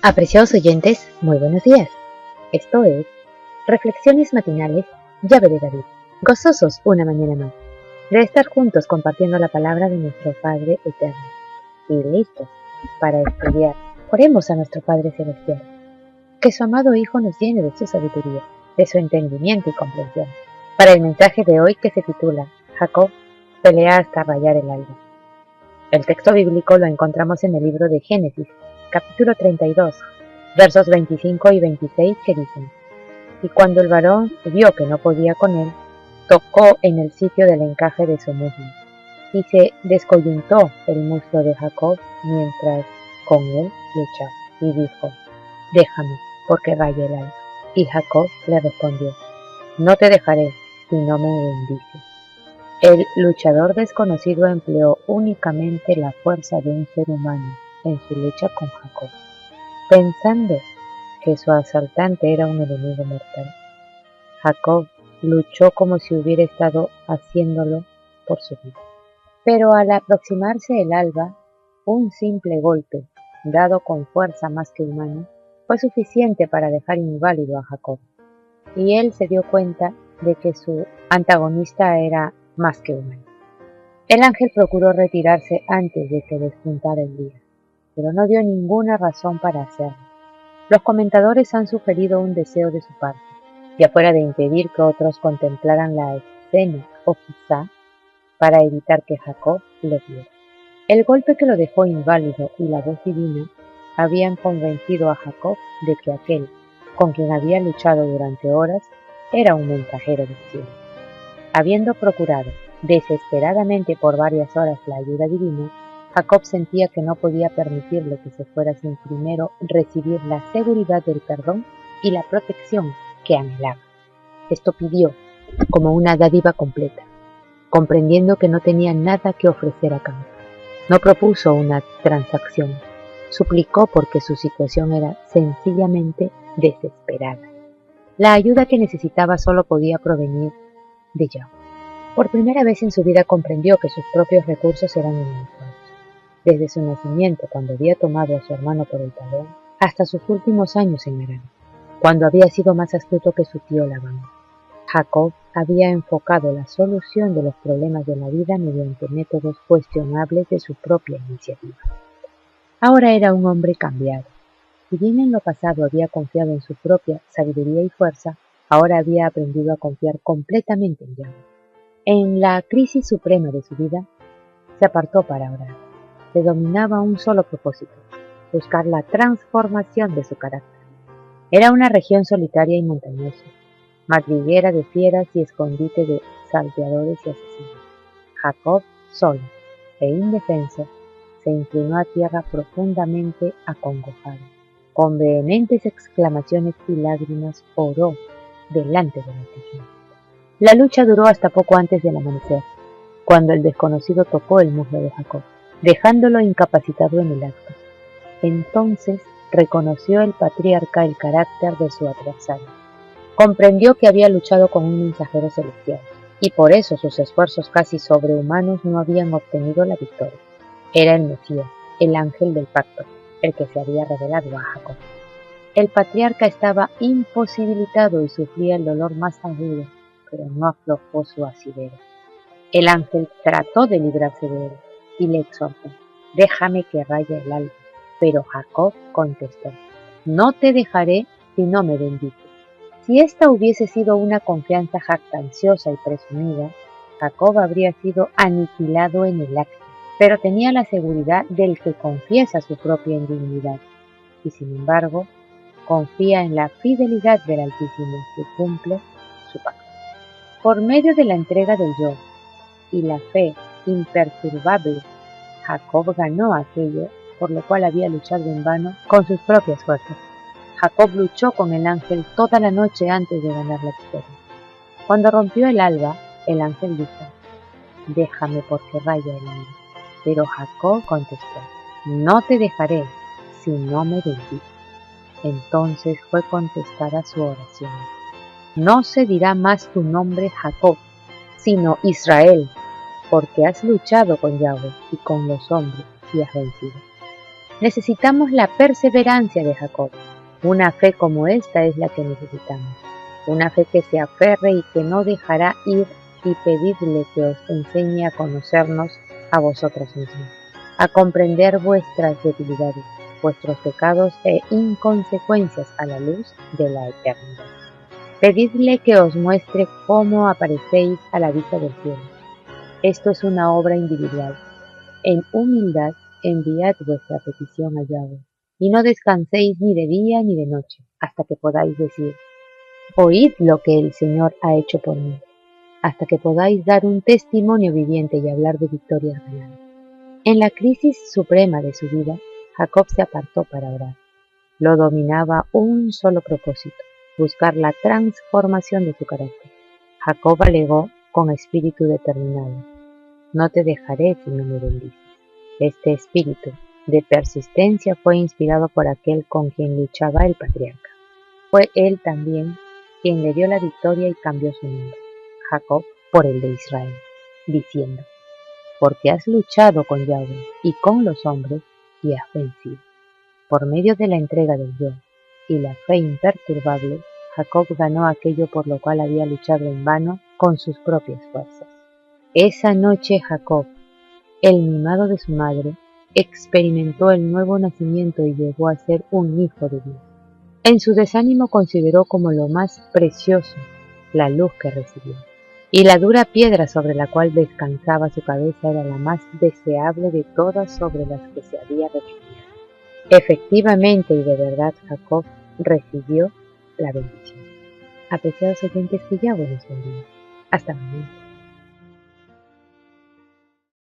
Apreciados oyentes, muy buenos días. Esto es Reflexiones Matinales, Llave de David. Gozosos una mañana más, de estar juntos compartiendo la palabra de nuestro Padre Eterno. Y listos para estudiar. Oremos a nuestro Padre Celestial. Que su amado Hijo nos llene de su sabiduría, de su entendimiento y comprensión. Para el mensaje de hoy que se titula Jacob pelea hasta rayar el alba. El texto bíblico lo encontramos en el libro de Génesis, capítulo 32, versos 25 y 26 que dicen: Y cuando el varón vio que no podía con él, tocó en el sitio del encaje de su muslo, y se descoyuntó el muslo de Jacob mientras con él luchaba, y dijo: Déjame, porque raya el alba. Y Jacob le respondió: No te dejaré, si no me bendices. El luchador desconocido empleó únicamente la fuerza de un ser humano en su lucha con Jacob, pensando que su asaltante era un enemigo mortal. Jacob luchó como si hubiera estado haciéndolo por su vida. Pero al aproximarse el alba, un simple golpe, dado con fuerza más que humana, fue suficiente para dejar inválido a Jacob, y él se dio cuenta de que su antagonista era más que humano. El ángel procuró retirarse antes de que despuntara el día, pero no dio ninguna razón para hacerlo. Los comentadores han sugerido un deseo de su parte, ya fuera de impedir que otros contemplaran la escena o quizá para evitar que Jacob lo viera. El golpe que lo dejó inválido y la voz divina habían convencido a Jacob de que aquel, con quien había luchado durante horas, era un mensajero del cielo. Habiendo procurado desesperadamente por varias horas la ayuda divina, Jacob sentía que no podía permitirle que se fuera sin primero recibir la seguridad del perdón y la protección que anhelaba. Esto pidió como una dádiva completa, comprendiendo que no tenía nada que ofrecer a cambio. No propuso una transacción, suplicó porque su situación era sencillamente desesperada. La ayuda que necesitaba solo podía provenir de Yahweh. Por primera vez en su vida comprendió que sus propios recursos eran ilimitados. Desde su nacimiento, cuando había tomado a su hermano por el talón, hasta sus últimos años en Harán, cuando había sido más astuto que su tío Labán. Jacob había enfocado la solución de los problemas de la vida mediante métodos cuestionables de su propia iniciativa. Ahora era un hombre cambiado. Si bien en lo pasado había confiado en su propia sabiduría y fuerza, ahora había aprendido a confiar completamente en Yahweh. En la crisis suprema de su vida, se apartó para orar. Le dominaba un solo propósito: buscar la transformación de su carácter. Era una región solitaria y montañosa, madriguera de fieras y escondite de salteadores y asesinos. Jacob, solo e indefenso, se inclinó a tierra profundamente acongojado. Con vehementes exclamaciones y lágrimas oró delante del Altísimo. La lucha duró hasta poco antes del amanecer, cuando el desconocido tocó el muslo de Jacob, dejándolo incapacitado en el acto. Entonces reconoció el patriarca el carácter de su adversario. Comprendió que había luchado con un mensajero celestial, y por eso sus esfuerzos casi sobrehumanos no habían obtenido la victoria. Era el Mesías, el ángel del pacto, el que se había revelado a Jacob. El patriarca estaba imposibilitado y sufría el dolor más agudo, pero no aflojó su asidero. El ángel trató de librarse de él y le exhortó: Déjame que raye el alba. Pero Jacob contestó: No te dejaré si no me bendices. Si esta hubiese sido una confianza jactanciosa y presumida, Jacob habría sido aniquilado en el acto, pero tenía la seguridad del que confiesa su propia indignidad y, sin embargo, confía en la fidelidad del Altísimo que cumple su pacto. Por medio de la entrega del yo y la fe imperturbable, Jacob ganó aquello por lo cual había luchado en vano con sus propias fuerzas. Jacob luchó con el ángel toda la noche antes de ganar la victoria. Cuando rompió el alba, el ángel dijo: Déjame, porque raya el alba. Pero Jacob contestó: No te dejaré si no me bendices. Entonces fue contestada su oración: No se dirá más tu nombre Jacob, sino Israel, porque has luchado con Yahweh y con los hombres y has vencido. Necesitamos la perseverancia de Jacob. Una fe como esta es la que necesitamos. Una fe que se aferre y que no dejará ir, y pedidle que os enseñe a conocernos a vosotros mismos, a comprender vuestras debilidades, vuestros pecados e inconsecuencias a la luz de la eternidad. Pedidle que os muestre cómo aparecéis a la vista del cielo. Esto es una obra individual. En humildad enviad vuestra petición a Yahweh, y no descanséis ni de día ni de noche, hasta que podáis decir: oíd lo que el Señor ha hecho por mí, hasta que podáis dar un testimonio viviente y hablar de victorias ganadas. En la crisis suprema de su vida, Jacob se apartó para orar. Lo dominaba un solo propósito: buscar la transformación de su carácter. Jacob alegó con espíritu determinado: no te dejaré si no me bendices. Este espíritu de persistencia fue inspirado por aquel con quien luchaba el patriarca. Fue él también quien le dio la victoria y cambió su nombre, Jacob, por el de Israel, diciendo: porque has luchado con Yahweh y con los hombres y has vencido. Por medio de la entrega del yo y la fe imperturbable, Jacob ganó aquello por lo cual había luchado en vano con sus propias fuerzas. Esa noche Jacob, el mimado de su madre, experimentó el nuevo nacimiento y llegó a ser un hijo de Dios. En su desánimo consideró como lo más precioso la luz que recibió, y la dura piedra sobre la cual descansaba su cabeza era la más deseable de todas sobre las que se había refugiado. Efectivamente y de verdad Jacob recibió la bendición. Apreciados oyentes, que Yahweh nos bendiga. Hasta mañana.